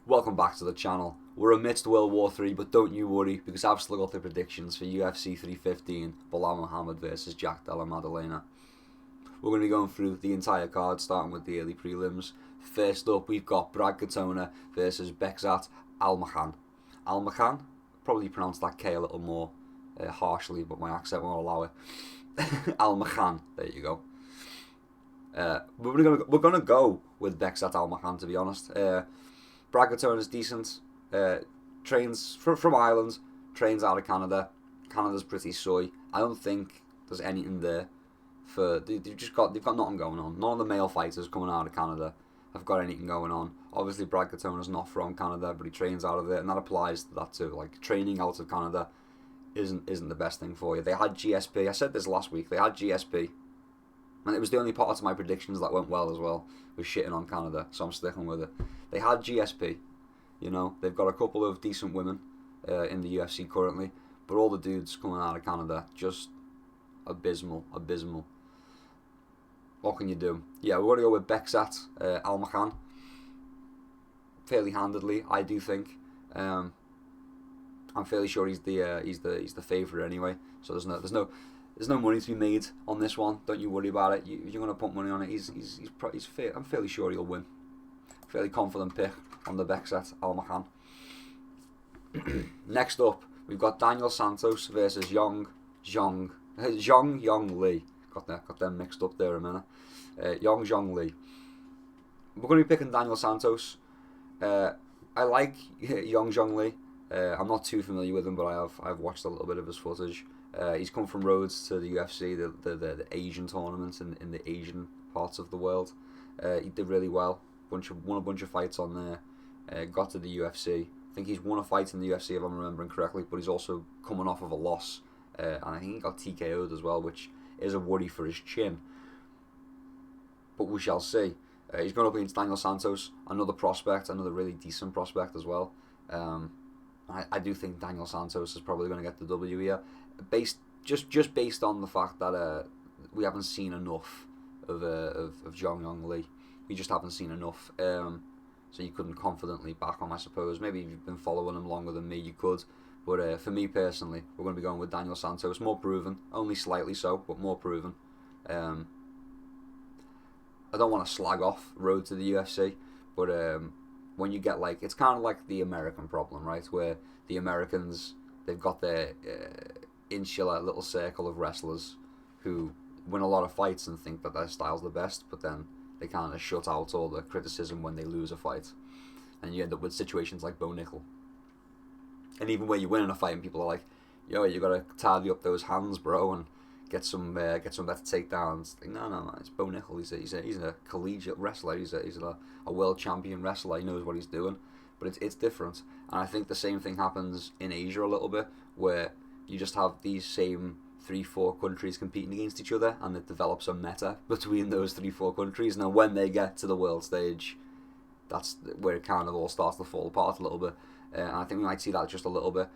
Welcome back to the channel. We're amidst World War III, but don't you worry, because I've still got the predictions for UFC 315, Bilal Muhammad versus Jack Della Maddalena. We're going to be going through the entire card, starting with the early prelims. First up, we've got Brad Katona versus Beksat Almakhan. Almakhan? Probably pronounced that K a little more harshly, but my accent won't allow it. Almakhan, there you go. We're gonna go with Beksat Almakhan, to be honest. Brad Katona is decent. Trains from Ireland, trains out of Canada. Canada's pretty soy. I don't think there's anything there for they've got nothing going on. None of the male fighters coming out of Canada have got anything going on. Obviously, Brad Katona's not from Canada, but he trains out of it, and that applies to that too. Like, training out of Canada isn't the best thing for you. They had GSP. I said this last week. They had GSP. And it was the only part of my predictions that went well as well, was shitting on Canada, so I'm sticking with it. They had GSP, you know, they've got a couple of decent women in the UFC currently, but all the dudes coming out of Canada, just abysmal. What can you do? Yeah, we're going to go with Beksat Almakhan, fairly handedly, I do think. I'm fairly sure he's the favourite anyway, so there's no money to be made on this one. Don't you worry about it. If you're going to put money on it, he's fair. I'm fairly sure he'll win. Fairly confident pick on the Beksat Almakhan. Next up, we've got Daniel Santos versus Zhong Yong Lee. Got them mixed up there a minute. Yong Lee. We're going to be picking Daniel Santos. I like Yong Lee. I'm not too familiar with him, but I've watched a little bit of his footage. He's come from Rhodes to the UFC, the Asian tournaments in the Asian parts of the world. He did really well. Won a bunch of fights on there. Got to the UFC. I think he's won a fight in the UFC if I'm remembering correctly, but he's also coming off of a loss. And I think he got TKO'd as well, which is a worry for his chin. But we shall see. He's going up against Daniel Santos, another prospect, another really decent prospect as well. I do think Daniel Santos is probably going to get the W here, just based on the fact that we haven't seen enough of Zhong Yong Lee. We just haven't seen enough, so you couldn't confidently back him, I suppose. Maybe if you've been following him longer than me, you could. But for me personally, we're going to be going with Daniel Santos. More proven, only slightly so, but more proven. I don't want to slag off Road to the UFC, but when you get it's kind of like the American problem, right? Where the Americans, they've got their insular little circle of wrestlers who win a lot of fights and think that their style's the best, but then they kind of shut out all the criticism when they lose a fight, and you end up with situations like Bo Nickel. And even when you win in a fight and people are like, yo, you gotta tidy up those hands, bro, and get some better takedowns. No, it's Bo Nickel. He's a collegiate wrestler. He's a world champion wrestler. He knows what he's doing. But it's different. And I think the same thing happens in Asia a little bit, where you just have these same 3-4 countries competing against each other, and it develops a meta between those 3-4 countries. And then when they get to the world stage, that's where it kind of all starts to fall apart a little bit. And I think we might see that just a little bit.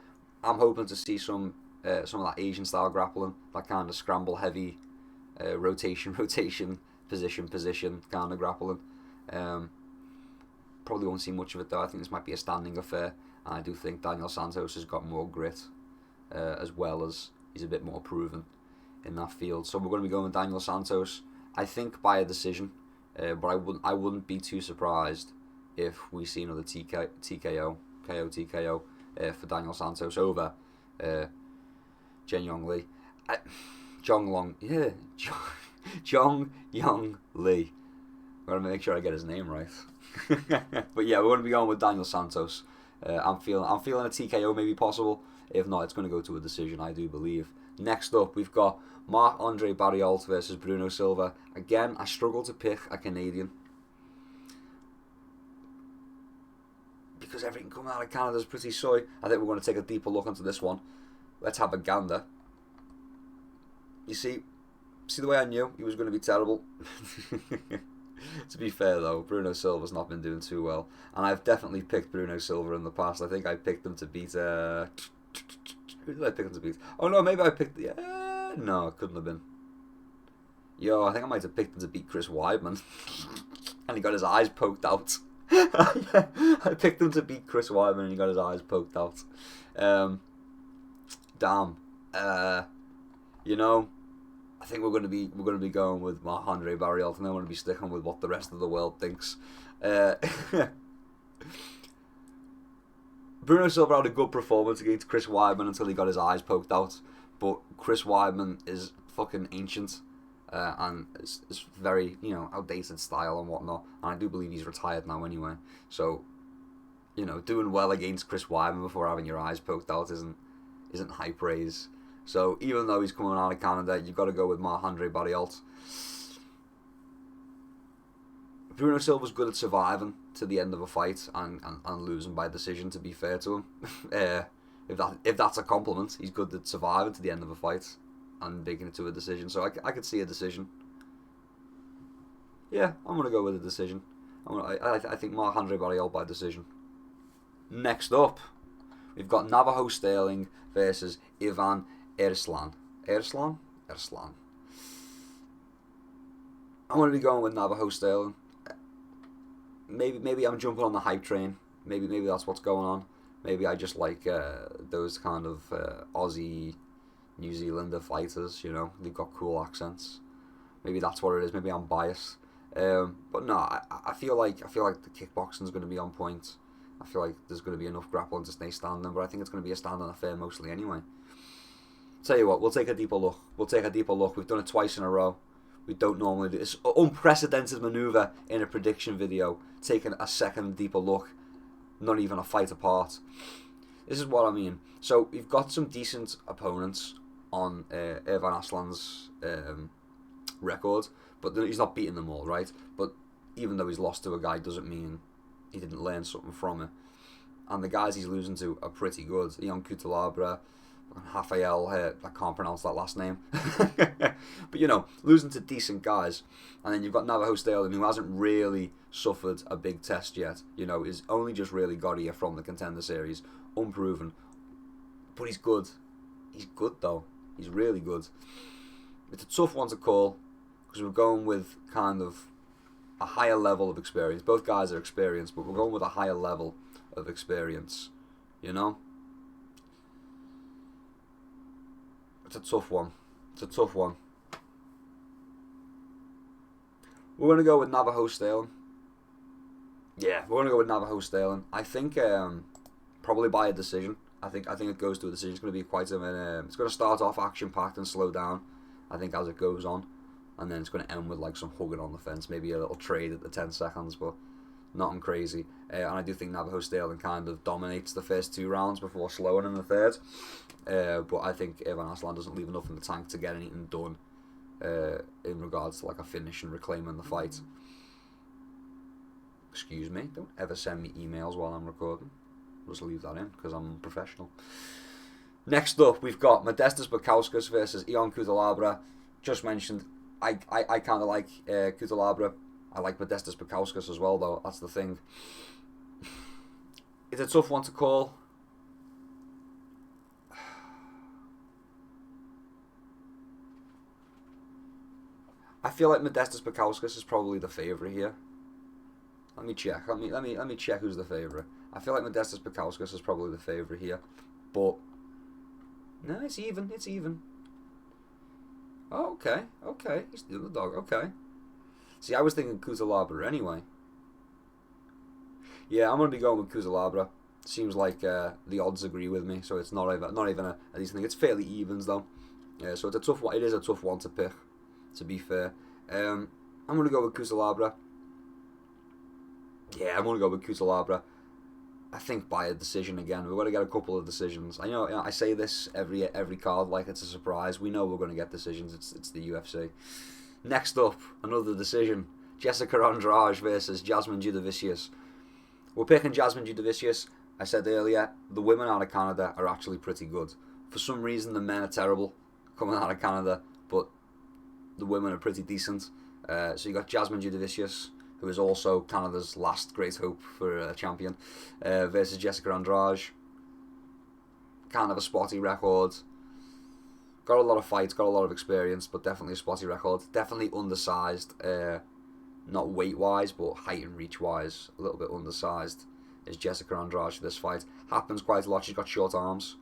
I'm hoping to see some of that Asian style grappling, that kind of scramble heavy, rotation, position kind of grappling. Probably won't see much of it though. I think this might be a standing affair, and I do think Daniel Santos has got more grit, as well as he's a bit more proven in that field. So we're going to be going with Daniel Santos, I think by a decision, but I wouldn't be too surprised if we see another TKO for Daniel Santos over Zhong Lee. Zhong Yong Lee. I'm going to make sure I get his name right. But yeah, we're going to be going with Daniel Santos. I'm feeling a TKO maybe possible. If not, it's going to go to a decision, I do believe. Next up, we've got Marc-Andre Barriault versus Bruno Silva. Again, I struggle to pick a Canadian, because everything coming out of Canada is pretty soy. I think we're going to take a deeper look into this one. Let's have a gander. You see the way I knew he was going to be terrible? To be fair though, Bruno Silva's not been doing too well, and I've definitely picked Bruno Silva in the past. I think I picked him to beat who did I pick him to beat? Oh no, maybe I picked no, it couldn't have been. I think I might have picked him to beat Chris Weidman. And he got his eyes poked out. I picked him to beat Chris Weidman and he got his eyes poked out. Damn. You know, I think we're gonna be going with Marc-Andre Barriault, and I want to be sticking with what the rest of the world thinks. Bruno Silva had a good performance against Chris Weidman until he got his eyes poked out. But Chris Weidman is fucking ancient, and it's very, you know, outdated style and whatnot. And I do believe he's retired now anyway. So, you know, doing well against Chris Weidman before having your eyes poked out isn't high praise. So even though he's coming out of Canada, you've got to go with Marc-Andre Barriault. Bruno Silva's good at surviving to the end of a fight and losing by decision, to be fair to him. If that's a compliment, he's good at surviving to the end of a fight and making it to a decision. So I could see a decision. Yeah, I'm going to go with a decision. I think Marc-Andre Barriault by decision. Next up, we've got Navajo Sterling versus Ivan Erslan. Erslan? I'm going to be going with Navajo Sterling. Maybe I'm jumping on the hype train. Maybe that's what's going on. Maybe I just like those kind of Aussie, New Zealander fighters. You know, they've got cool accents. Maybe that's what it is. Maybe I'm biased. But no, I feel like the kickboxing is going to be on point. I feel like there's going to be enough grappling to stay standing, but I think it's going to be a standing affair mostly anyway. Tell you what, we'll take a deeper look. We've done it twice in a row. We don't normally do this. Unprecedented maneuver in a prediction video, taking a second deeper look, not even a fight apart. This is what I mean. So we've got some decent opponents on Ivan Aslan's record, but he's not beating them all, right? But even though he's lost to a guy doesn't mean he didn't learn something from it. And the guys he's losing to are pretty good. Ion Cutelabra, Rafael, I can't pronounce that last name. But, you know, losing to decent guys. And then you've got Navajo Sterling, who hasn't really suffered a big test yet. You know, he's only just really got here from the Contender Series. Unproven. But he's good. He's good, though. He's really good. It's a tough one to call, because we're going with kind of a higher level of experience. Both guys are experienced, but we're going with a higher level of experience. You know? It's a tough one. We're going to go with Navajo Sterling. Yeah, we're going to go with Navajo Sterling. I think probably by a decision. I think it goes to a decision. It's going to be quite a... it's going to start off action-packed and slow down, I think, as it goes on. And then it's going to end with like some hugging on the fence. Maybe a little trade at the 10 seconds, but nothing crazy. And I do think Navajo Sterling kind of dominates the first 2 rounds before slowing in the third. But I think Ivan Aslan doesn't leave enough in the tank to get anything done in regards to like a finish and reclaiming the fight. Excuse me, don't ever send me emails while I'm recording. Just leave that in because I'm professional. Next up, we've got Modestas Bukauskas versus Ion Cutelabra. Just mentioned, I kind of like Cutelabra. I like Modestas Bukauskas as well, though. That's the thing. It's a tough one to call. I feel like Modestas Bukauskas is probably the favourite here. Let me check. Let me check who's the favourite. I feel like Modestas Bukauskas is probably the favourite here, but no, it's even. Oh, okay. He's the underdog. Okay. See, I was thinking Cutelabra anyway. Yeah, I'm gonna be going with Cutelabra. Seems like the odds agree with me, so it's not even a decent thing. It's fairly evens though. So it's a tough one. It is a tough one to pick, to be fair. I'm gonna go with Cutelabra. Yeah, I'm gonna go with Cutelabra. I think by a decision again. We're gonna get a couple of decisions. I know I say this every card like it's a surprise. We know we're gonna get decisions. It's the UFC. Next up, another decision: Jessica Andrade versus Jasmine Judavicius. We're picking Jasmine Judavicius. I said earlier, the women out of Canada are actually pretty good. For some reason, the men are terrible coming out of Canada, but the women are pretty decent. So you got Jasmine Judavicius, who is also Canada's last great hope for a champion, versus Jessica Andrade. Kind of a spotty record. Got a lot of fights, got a lot of experience, but definitely a spotty record. Definitely undersized. not weight-wise, but height and reach-wise, a little bit undersized, is Jessica Andrade for this fight. Happens quite a lot. She's got short arms.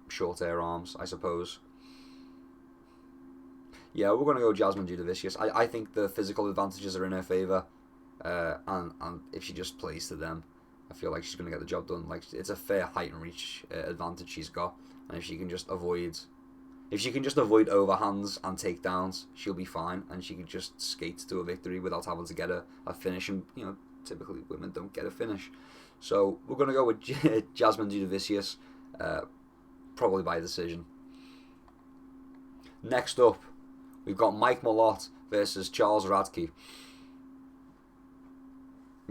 Short air arms, I suppose. Yeah, we're going to go Jasmine Judavicius. I think the physical advantages are in her favour. And if she just plays to them, I feel like she's going to get the job done. Like, it's a fair height and reach advantage she's got. And if she can just avoid overhands and takedowns, she'll be fine, and she can just skate to a victory without having to get a finish. And typically women don't get a finish, so we're gonna go with Jasmine Judavicius, probably by decision. Next up, we've got Mike Malott versus Charles Radke.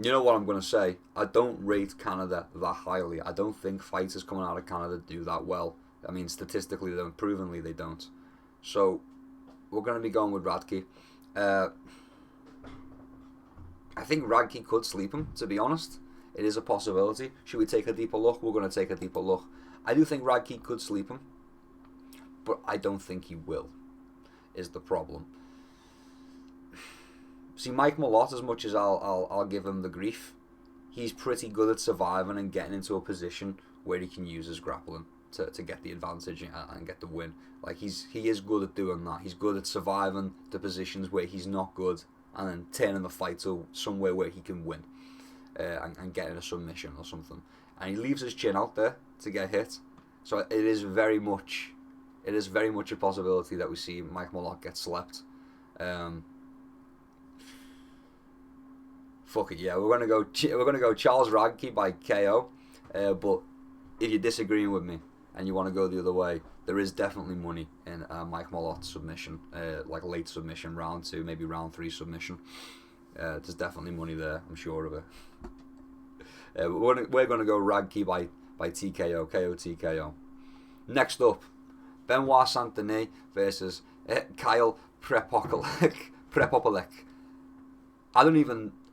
You know what I'm going to say? I don't rate Canada that highly. I don't think fighters coming out of Canada do that well. I mean, statistically, provenly they don't. So, we're going to be going with Radke. I think Radke could sleep him, to be honest. It is a possibility. Should we take a deeper look? We're going to take a deeper look. I do think Radke could sleep him, but I don't think he will, is the problem. See, Mike Malott, as much as I'll give him the grief, he's pretty good at surviving and getting into a position where he can use his grappling to get the advantage and get the win. Like, he is good at doing that. He's good at surviving the positions where he's not good and then turning the fight to somewhere where he can win and getting a submission or something. And he leaves his chin out there to get hit. So it is very much a possibility that we see Mike Malott get slept. Fuck it, yeah, we're gonna go Charles Radke by KO. But if you're disagreeing with me and you want to go the other way, there is definitely money in Mike Malott's submission, like late submission, round 2, maybe round 3 submission. There's definitely money there, I'm sure of it. We're gonna go Radke by TKO, KO TKO. Next up, Benoit Saint-Denis versus Kyle Prepopolek.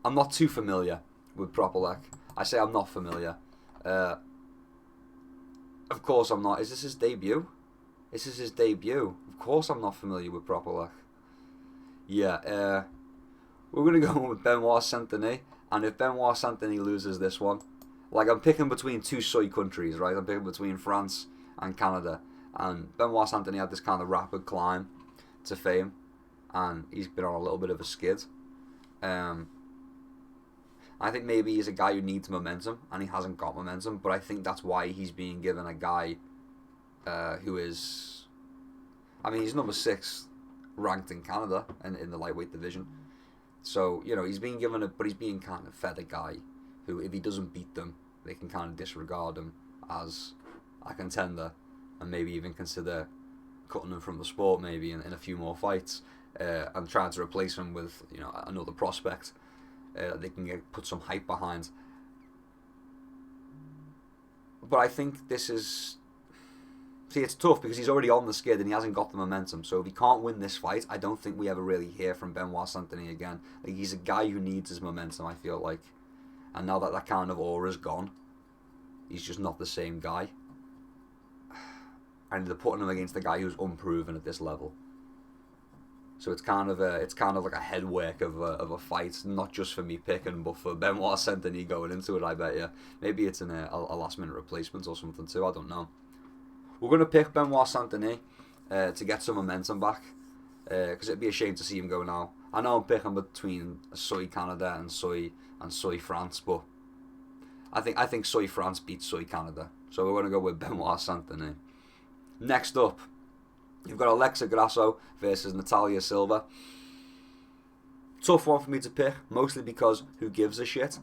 I'm not too familiar with Propolek. I say I'm not familiar. Of course I'm not. Is this his debut? Of course I'm not familiar with Propolek. Yeah, we're going to go with Benoit Saint-Denis. And if Benoit Saint-Denis loses this one, like, I'm picking between two soy countries, right? I'm picking between France and Canada. And Benoit Saint-Denis had this kind of rapid climb to fame. And he's been on a little bit of a skid. I think maybe he's a guy who needs momentum, and he hasn't got momentum, but I think that's why he's being given a guy who is... I mean, he's number 6 ranked in Canada in the lightweight division. So, he's being given but he's being kind of fed a guy who, if he doesn't beat them, they can kind of disregard him as a contender, and maybe even consider cutting him from the sport maybe in a few more fights, and trying to replace him with, another prospect. They can put some hype behind. But I think this is... See, it's tough because he's already on the skid and he hasn't got the momentum. So if he can't win this fight, I don't think we ever really hear from Benoit Saint-Denis again. Like, he's a guy who needs his momentum, I feel like. And now that kind of aura's gone, he's just not the same guy. And they're putting him against the guy who's unproven at this level. So it's kind of like a head work of a fight, not just for me picking, but for Benoit Saint-Denis going into it. I bet you. Maybe it's in a last minute replacement or something too. I don't know. We're gonna pick Benoit Saint-Denis to get some momentum back, because it'd be a shame to see him go now. I know I'm picking between Soy Canada and Soy France, but I think Soy France beats Soy Canada. So we're gonna go with Benoit Saint-Denis. Next up, you've got Alexa Grasso versus Natalia Silva. Tough one for me to pick, mostly because who gives a shit?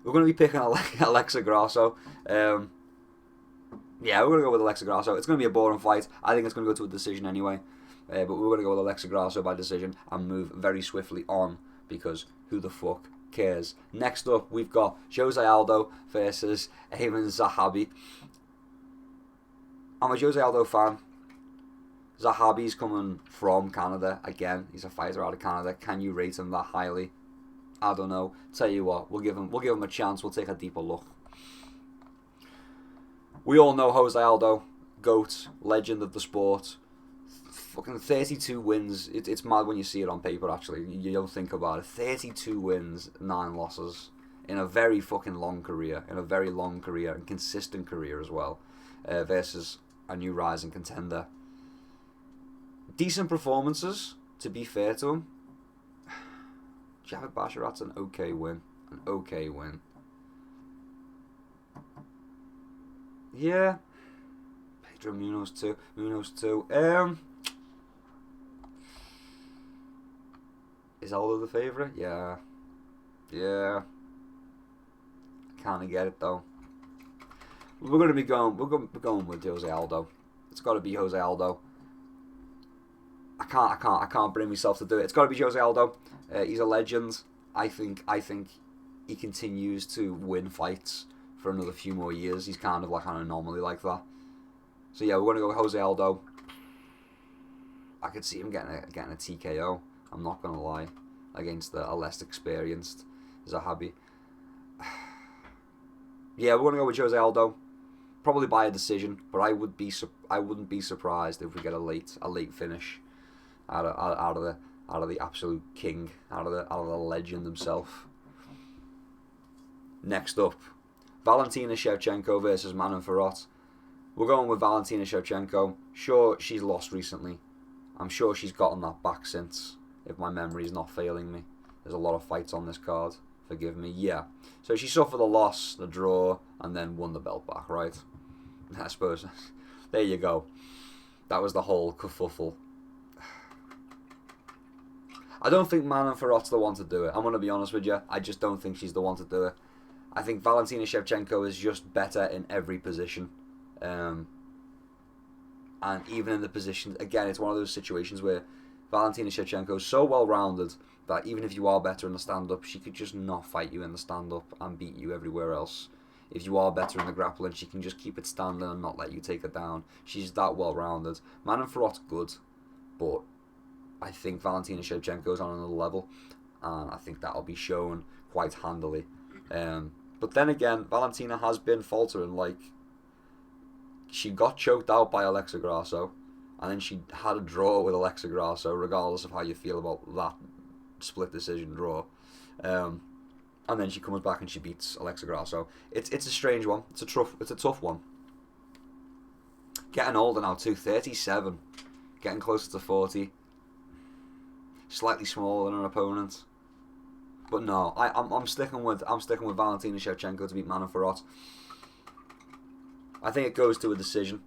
We're going to be picking Alexa Grasso. Yeah, we're going to go with Alexa Grasso. It's going to be a boring fight. I think it's going to go to a decision anyway. But we're going to go with Alexa Grasso by decision and move very swiftly on, because who the fuck cares? Next up, we've got Jose Aldo versus Ayman Zahabi. I'm a Jose Aldo fan. Zahabi's coming from Canada again. He's a fighter out of Canada. Can you rate him that highly? I don't know. Tell you what, we'll give him a chance. We'll take a deeper look. We all know Jose Aldo, GOAT, legend of the sport, fucking 32 wins. It's mad when you see it on paper, actually. You don't think about it. 32 wins, 9 losses in a very fucking long career. In a very long career and consistent career as well. Versus a new rising contender. Decent performances, to be fair to him. Javid Basharat's an okay win. An okay win. Yeah. Pedro Munoz too. Is Aldo the favourite? Yeah. I kind of get it though. We're going with Jose Aldo. It's got to be Jose Aldo. I can't bring myself to do it. It's got to be Jose Aldo. He's a legend. I think he continues to win fights for another few more years. He's kind of like an anomaly like that. So yeah, we're going to go with Jose Aldo. I could see him getting a TKO. I'm not going to lie. Against a less experienced Zahabi. Yeah, we're going to go with Jose Aldo. Probably by a decision, but I wouldn't be surprised if we get a late finish out of the absolute king, out of the legend himself. Next up, Valentina Shevchenko versus Manon Fiorot. We're going with Valentina Shevchenko. Sure, she's lost recently. I'm sure she's gotten that back since, if my memory is not failing me. There's a lot of fights on this card. Forgive me. Yeah. So she suffered a loss, the draw, and then won the belt back, right? I suppose. There you go. That was the whole kerfuffle. I don't think Manon Fiorot's the one to do it. I'm going to be honest with you. I just don't think she's the one to do it. I think Valentina Shevchenko is just better in every position. And even in the position, again, it's one of those situations where Valentina Shevchenko is so well-rounded that even if you are better in the stand-up, she could just not fight you in the stand-up and beat you everywhere else. If you are better in the grappling, she can just keep it standing and not let you take her down. She's that well-rounded. Manon Fiorot's good, but I think Valentina Shevchenko is on another level, and I think that'll be shown quite handily. But then again, Valentina has been faltering. Like, she got choked out by Alexa Grasso, and then she had a draw with Alexa Grasso, regardless of how you feel about that split decision draw. And then she comes back and she beats Alexa Grasso. It's a strange one. It's a tough one. Getting older now too, 37, getting closer to 40. Slightly smaller than her opponent. But no, I'm sticking with Valentina Shevchenko to beat Manon Fiorot. I think it goes to a decision.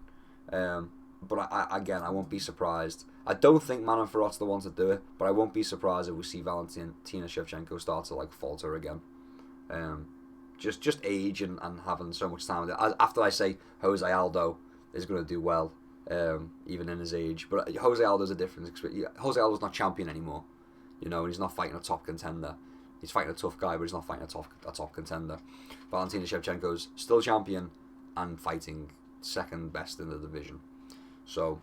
But I won't be surprised. I don't think Manon Fiorot's the one to do it, but I won't be surprised if we see Valentina Shevchenko start to falter again. Just age and having so much time with it. After I say Jose Aldo is going to do well, even in his age, but Jose Aldo's a different experience. Jose Aldo's not champion anymore, and he's not fighting a top contender. He's fighting a tough guy, but he's not fighting a top contender. Valentina Shevchenko's still champion and fighting second best in the division. So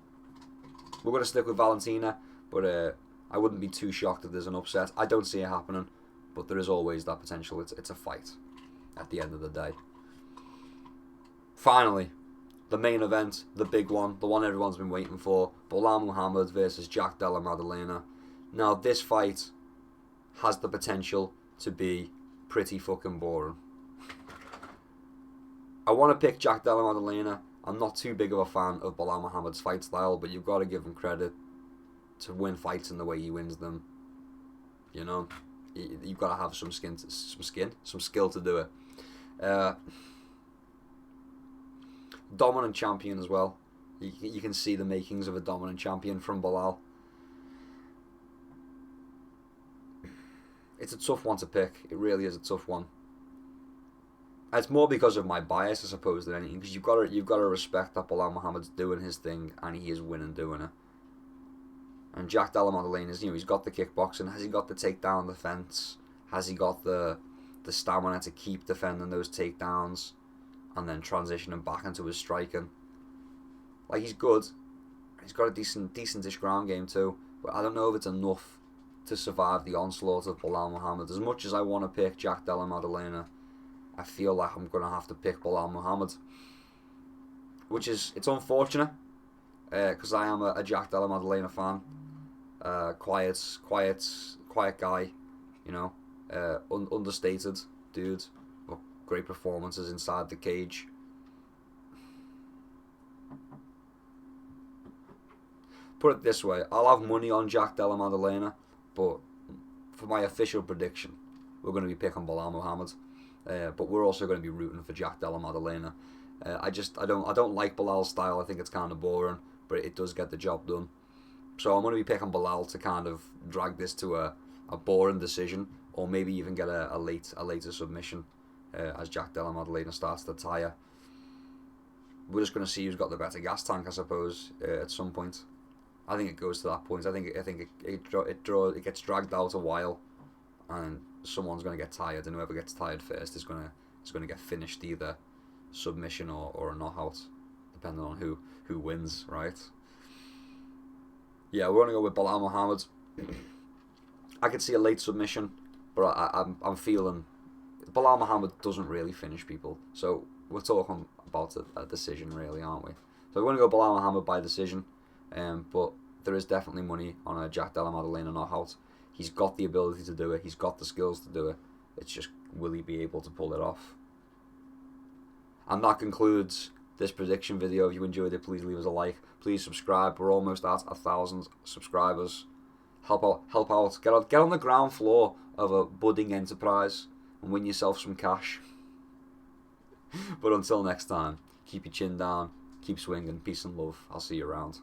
we're going to stick with Valentina, but I wouldn't be too shocked if there's an upset. I don't see it happening, but there is always that potential. It's a fight at the end of the day. Finally, the main event, the big one, the one everyone's been waiting for, Belal Muhammad versus Jack Della Maddalena. Now, this fight has the potential to be pretty fucking boring. I want to pick Jack Della Maddalena. I'm not too big of a fan of Belal Muhammad's fight style, but you've got to give him credit to win fights in the way he wins them. You've got to have some skill to do it. Dominant champion as well. You can see the makings of a dominant champion from Belal. It's a tough one to pick. It really is a tough one. It's more because of my bias, I suppose, than anything. Because you've got to respect that Belal Muhammad's doing his thing and he is winning doing it. And Jack Della Maddalena is, he's got the kickboxing. Has he got the takedown defense? Has he got the stamina to keep defending those takedowns and then transitioning back into his striking? Like, he's good. He's got a decentish ground game too. But I don't know if it's enough to survive the onslaught of Belal Muhammad. As much as I want to pick Jack Della Maddalena, I feel like I'm going to have to pick Belal Muhammad. It's unfortunate. because I am a Jack Della Maddalena fan. Quiet guy, you know, understated dude, but great performances inside the cage. Put it this way, I'll have money on Jack Della Maddalena, but for my official prediction, we're going to be picking Bilal Muhammad. But we're also going to be rooting for Jack Della Maddalena. I don't like Bilal's style. I think it's kind of boring, but it does get the job done. So I'm going to be picking Bilal to kind of drag this to a boring decision, or maybe even get a later submission as Jack Della Maddalena starts to tire. We're just going to see who's got the better gas tank, I suppose, at some point. I think it goes to that point. I think it gets dragged out a while, and someone's going to get tired, and whoever gets tired first is going to get finished, either submission or a knockout, depending on who wins, right? Yeah, we're going to go with Bilal Muhammad. I could see a late submission, but I'm feeling Bilal Muhammad doesn't really finish people, so we're talking about a decision, really, aren't we? So we're going to go Bilal Muhammad by decision. But there is definitely money on a Jack Della Maddalena knockout. He's got the ability to do it. He's got the skills to do it. It's just, will he be able to pull it off? And that concludes this prediction video. If you enjoyed it, please leave us a like. Please subscribe. We're almost at 1,000 subscribers. Help out. Get on the ground floor of a budding enterprise and win yourself some cash. But until next time, keep your chin down. Keep swinging. Peace and love. I'll see you around.